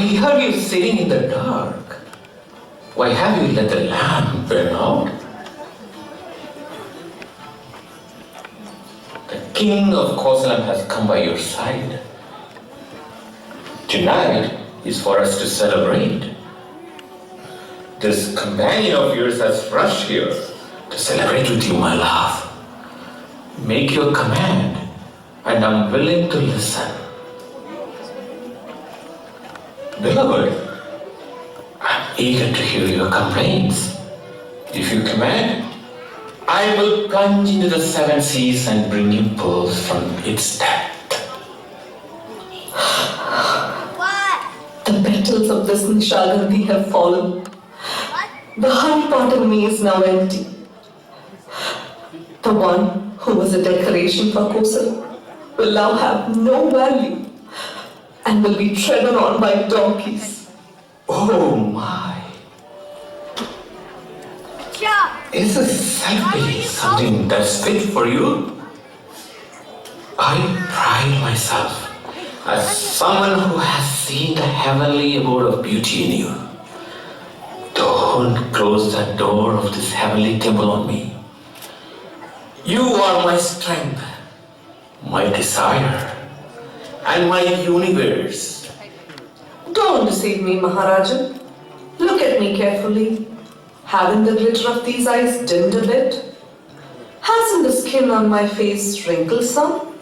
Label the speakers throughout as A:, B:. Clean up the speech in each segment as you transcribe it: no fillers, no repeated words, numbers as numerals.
A: I heard you sitting in the dark. Why have you let the lamp burn out? The king of Kosalam has come by your side. Tonight is for us to celebrate. This companion of yours has rushed here to celebrate with you, my love. Make your command, and I'm willing to listen. Beloved, I'm eager to hear your complaints. If you command, I will plunge into the seven seas and bring you pearls from its depth.
B: The petals of this Nishagandhi have fallen. The honey pot in me is now empty. The one who was a decoration for Kosala will now have no value and will be trodden on by donkeys.
A: Oh my! Is this self-pity something that's fit for you? I pride myself as someone who has seen the heavenly abode of beauty in you. Don't close the door of this heavenly temple on me. You are my strength, my desire, and my universe.
B: Don't deceive me, Maharaja. Look at me carefully. Haven't the glitter of these eyes dimmed a bit? Hasn't the skin on my face wrinkled some?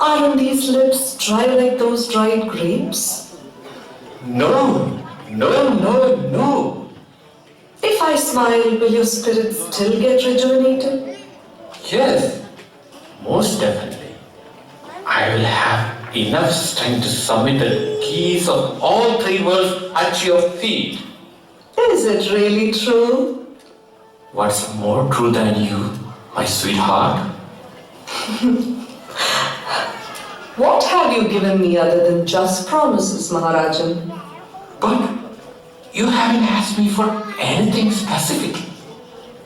B: Aren't these lips dry like those dried grapes?
A: No.
B: If I smile, will your spirit still get rejuvenated?
A: Yes, most definitely. I will have enough strength to submit the keys of all three worlds at your feet.
B: Is it really true?
A: What's more true than you, my sweetheart?
B: What have you given me other than just promises, Maharajan?
A: But you haven't asked me for anything specific.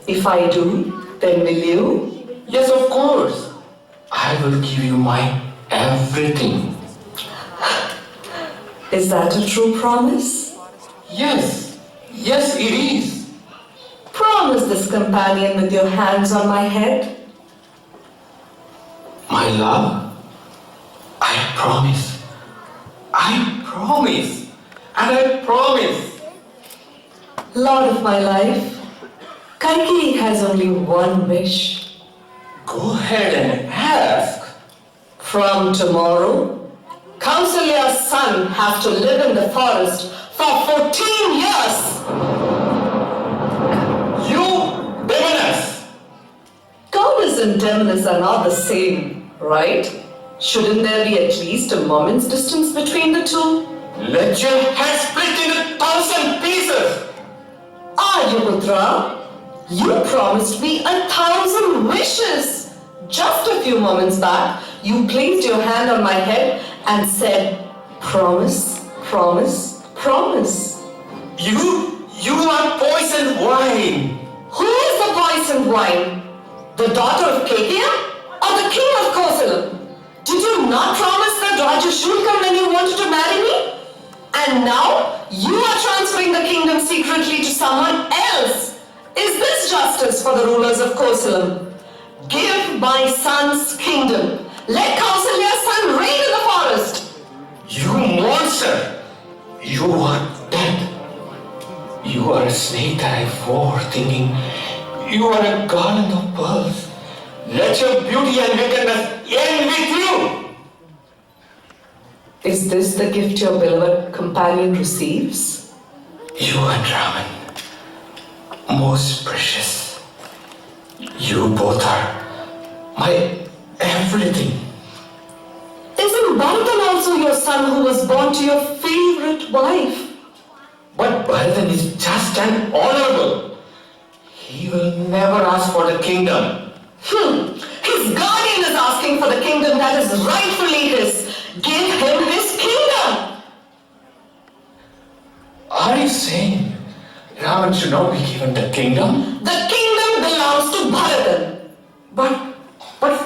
B: If I do, then will you?
A: Yes, of course. I will give you my everything.
B: Is that a true promise?
A: Yes, it is.
B: Promise this companion with your hands on my head.
A: My love, I promise. And I promise.
B: Lord of my life, Kaikeyi has only one wish.
A: Go ahead and ask.
B: From tomorrow, Kausalya's son have to live in the forest for 14 years.
A: You, Devanas!
B: Goddess and Devanas are not the same, right? Shouldn't there be at least a moment's distance between the two?
A: Let your head split into 1,000 pieces!
B: Aryaputra, you promised me 1,000 wishes. Just a few moments back, you placed your hand on my head and said, promise, promise, promise.
A: You are poisoned wine.
B: Who is the poisoned wine? The daughter of Kaikeyi or the king of Kosalam? Did you not promise that Raja should come when you wanted to marry me? And now you are transferring the kingdom secretly to someone else. Is this justice for the rulers of Kosalam? Give my son's kingdom. Let Kausalya's son reign in the forest.
A: You monster! You are dead. You are a snake that I wore, thinking you are a garland of pearls. Let your beauty and wickedness end with you!
B: Is this the gift your beloved companion receives?
A: You and Raman, most precious. You both are my everything.
B: Isn't Bharatan also your son who was born to your favorite wife?
A: But Bharatan is just and honorable. He will never ask for the kingdom.
B: His guardian is asking for the kingdom that is rightfully his. Give him his kingdom.
A: Are you saying Raman should not be given the kingdom?
B: The kingdom belongs to Bharatan.
A: But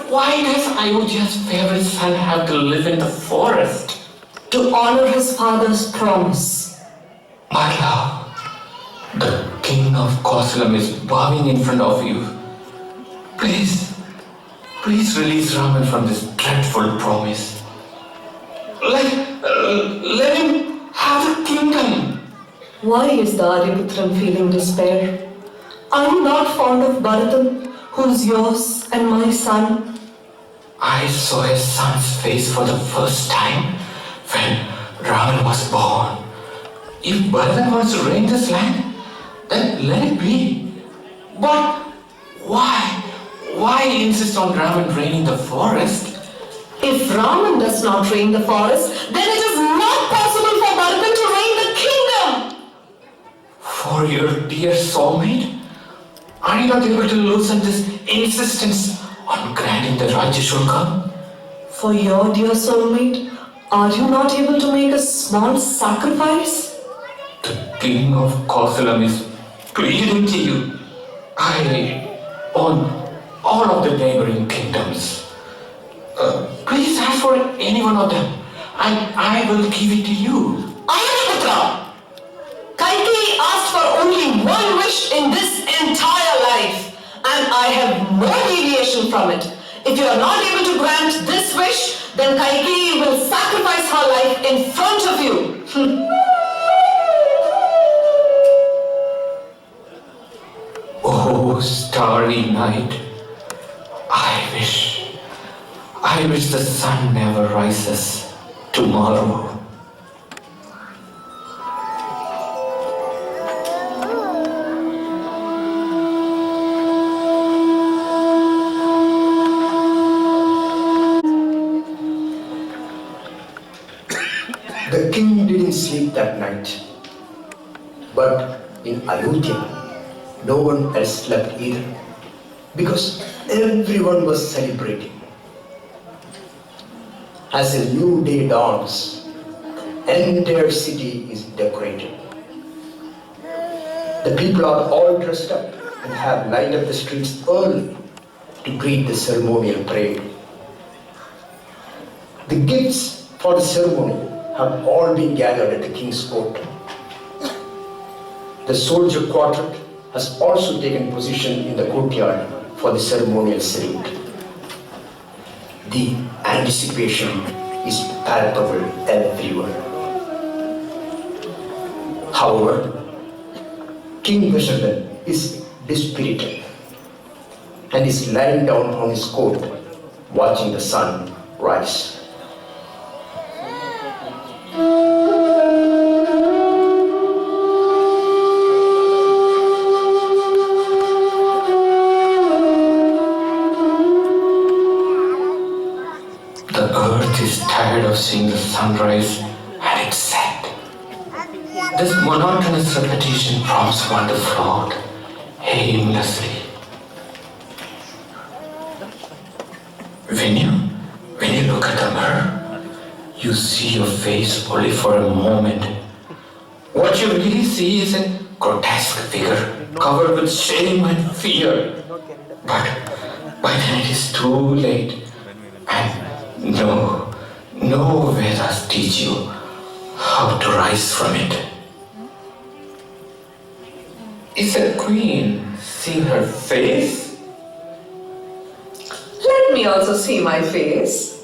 A: why does Ayodhya's favorite son have to live in the forest?
B: to honor his father's promise.
A: My love, the king of Kausalam is bowing in front of you. Please release Raman from this dreadful promise. Let him have the kingdom.
B: Why is the Aryaputran feeling despair? Are you not fond of Bharatan, who's yours and my son?
A: I saw his son's face for the first time when Raman was born. If Bharatan wants to reign this land, then let it be. But why? Why insist on Raman reigning the forest?
B: If Raman does not reign the forest, then it is not possible for Bharatan to reign the kingdom.
A: For your dear soulmate? Are you not able to loosen this insistence on granting the Rajya Shulka?
B: For your dear soulmate, are you not able to make a small sacrifice?
A: The king of Kausalam is pleading to you. I own all of the neighboring kingdoms. Please ask for any one of them and I will give it to you.
B: Aryaputran! Kaikeyi asked for only one wish in this entire life, and I have no deviation from it. If you are not able to grant this wish, then Kaikeyi will sacrifice her life in front of you.
A: Oh, starry night, I wish the sun never rises tomorrow.
C: The king didn't sleep that night. But in Ayodhya, no one else slept either, because everyone was celebrating. As a new day dawns, entire city is decorated. The people are all dressed up and have lined up the streets early to greet the ceremonial parade. The gifts for the ceremony have all been gathered at the king's court. The soldier quartet has also taken position in the courtyard for the ceremonial salute. The anticipation is palpable everywhere. However, King Vishnu is dispirited and is lying down on his coat watching the sun rise.
A: The earth is tired of seeing the sunrise and its set. This monotonous repetition prompts one to float aimlessly. When you look at the mirror, you see your face only for a moment. What you really see is a grotesque figure covered with shame and fear. But by then it is too late. And no Vedas teach you how to rise from it. Is a queen seeing her face?
B: Let me also see my face.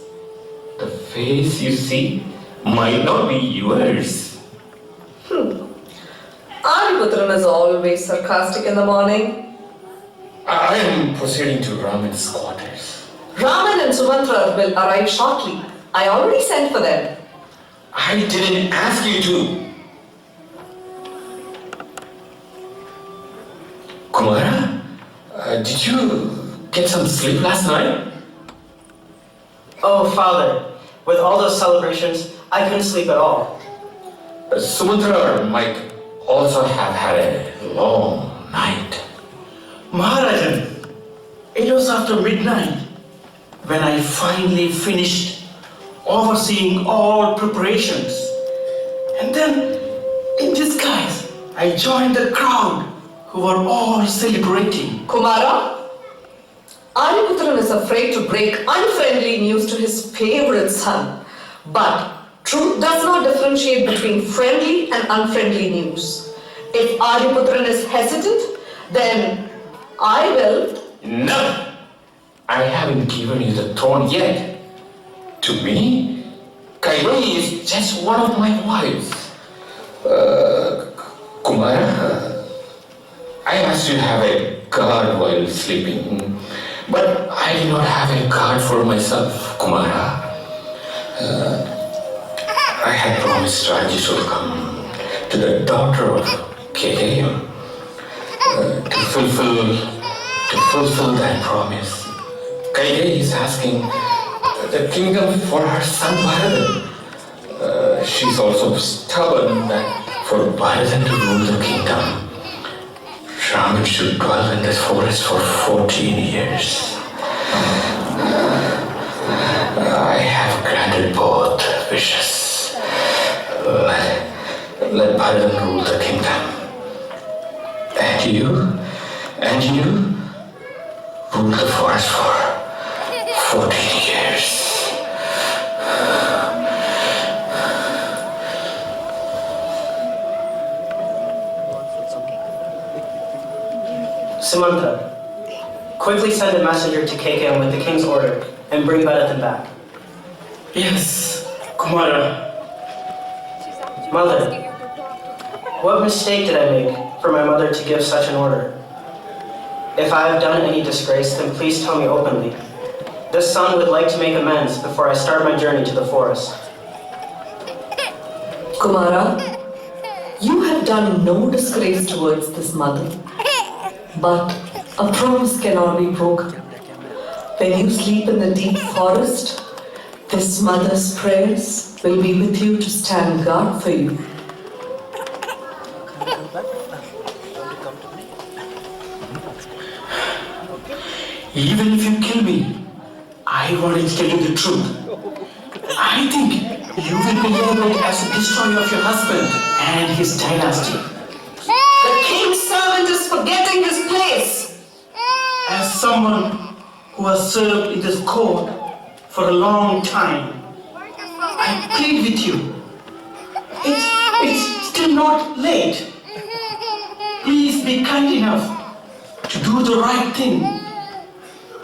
A: The face you see might not be yours.
B: Aryaputran is always sarcastic in the morning.
A: I am proceeding to Raman's quarters.
B: Raman and Sumatra will arrive shortly. I already sent for them.
A: I didn't ask you to. Kumara, did you get some sleep last night?
D: Oh, Father, with all those celebrations, I couldn't sleep at all.
A: Sumatra might also have had a long night.
D: Maharajan, it was after midnight when I finally finished overseeing all preparations. And then, in disguise, I joined the crowd who were all celebrating.
B: Kumara, Aryaputran is afraid to break unfriendly news to his favorite son. But Truth does not differentiate between friendly and unfriendly news. If Ariputran is hesitant, then I will.
A: No! I haven't given you the throne yet. To me, Kaikeyi is just one of my wives. Kumara, I asked you to have a guard while sleeping, but I did not have a guard for myself, Kumara. I had promised Rajesh to come to the daughter of Kaikeyi to fulfill that promise. Kaikeyi is asking the kingdom for her son Bharadan. She's also stubborn that for Bharadan to rule the kingdom, Raman should dwell in the forest for 14 years. I have granted both wishes. Let Bharadan rule the kingdom. And you rule the forest for 14 years.
E: Sumantha, quickly send a messenger to Kaikeyi with the king's order and bring Bharathan back.
D: Yes, Kumara.
E: Mother, what mistake did I make for my mother to give such an order? If I have done any disgrace, then please tell me openly. This son would like to make amends before I start my journey to the forest.
B: Kumara, you have done no disgrace towards this mother. But a promise cannot be broken. When you sleep in the deep forest, this mother's prayers will be with you to stand guard for you.
D: Even if you kill me, I want to tell you the truth. I think you will be labeled as the destroyer of your husband and his dynasty.
B: The king's servant is forgetting his place.
D: As someone who has served in this court for a long time, I plead with you. It's still not late. Please be kind enough to do the right thing.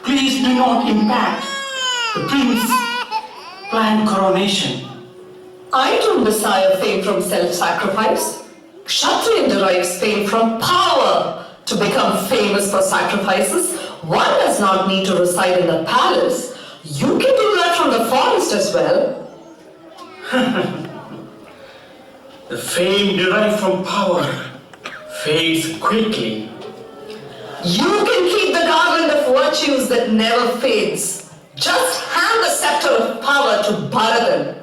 D: Please do not impact the prince's planned coronation.
B: I don't desire fame from self-sacrifice. Kshatriya derives fame from power. To become famous for sacrifices, one does not need to reside in a palace. You can do that from the forest as well.
D: The fame derived from power fades quickly.
B: You can keep the garland of virtues that never fades. Just hand the scepter of power to Bharadan.